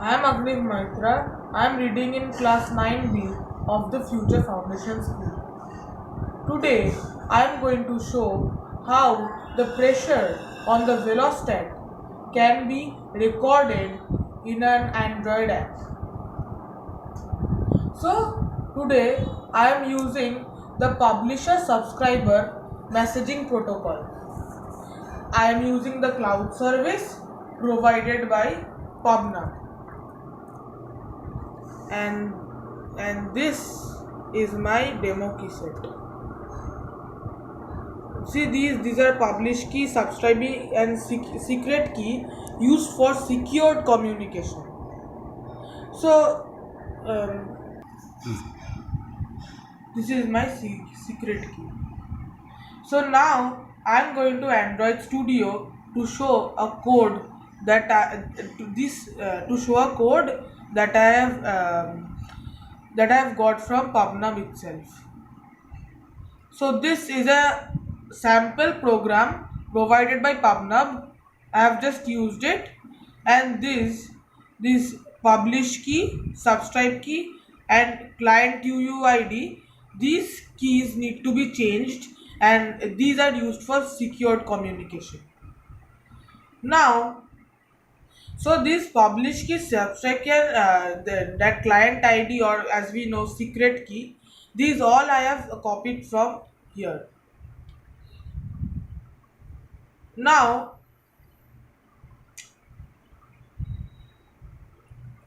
I am Agniv Maitra. I am reading in class 9B of the Future Foundation School. Today, I am going to show how the pressure on the velostat can be recorded in an Android app. So, today I am using the publisher subscriber messaging protocol. I am using the cloud service provided by PubNub. And this is my demo key set. See, these are publish key, subscribe key and secret key used for secured communication. So this is my secret key. So now I am going to Android Studio to show a code that I have got from PubNub itself. So this is a sample program provided by PubNub. I have just used it, and this publish key, subscribe key, and client UUID. These keys need to be changed, and these are used for secured communication. Now, so this publish key, subscribe key, that client ID, or as we know secret key, these all I have copied from here. Now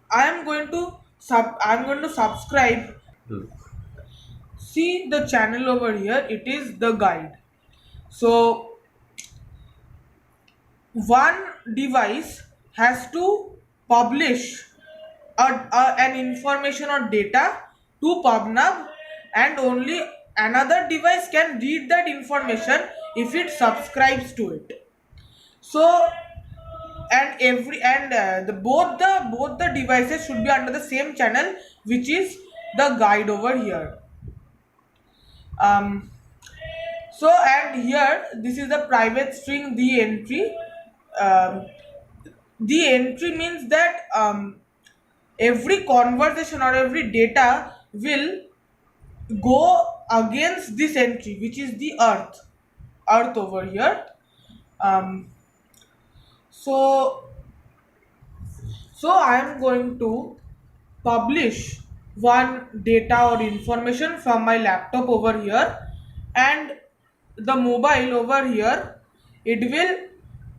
I am going to subscribe. See the channel over here, it is the guide. So one device has to publish an information or data to PubNub, and only another device can read that information if it subscribes to it. So both the devices should be under the same channel, which is the guide over here. So and here this is the private string the entry. The entry means that every conversation or every data will go against this entry, which is the earth over here. So I am going to publish one data or information from my laptop over here, and the mobile over here, it will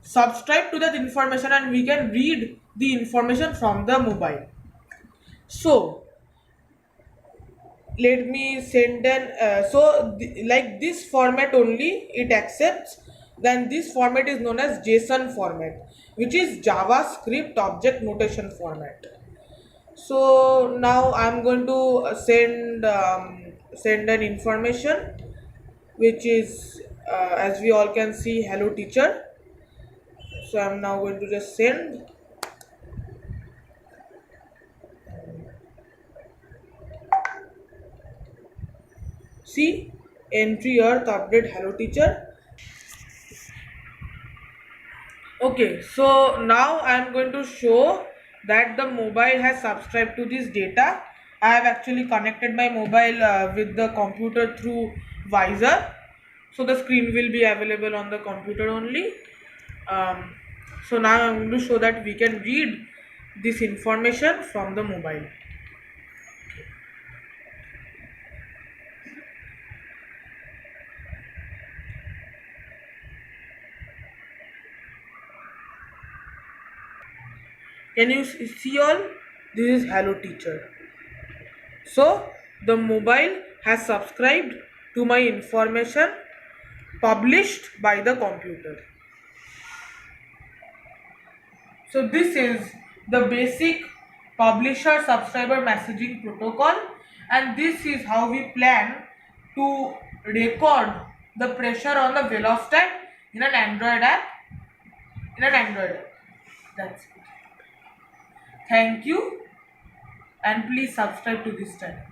subscribe to that information, and we can read the information from the mobile. So let me send like this format only it accepts. Then this format is known as JSON format, which is JavaScript object notation format. So now I'm going to send an information, which is as we all can see, hello teacher. So I'm now going to just send. See, entry earth update hello teacher. Okay, so now I am going to show that the mobile has subscribed to this data. I have actually connected my mobile with the computer through Visor, so the screen will be available on the computer only. So now I am going to show that we can read this information from the mobile. Can you see all? This is hello teacher. So the mobile has subscribed to my information published by the computer. So this is the basic publisher subscriber messaging protocol, and this is how we plan to record the pressure on the velostat in an Android app. That's it. Thank you, and please subscribe to this channel.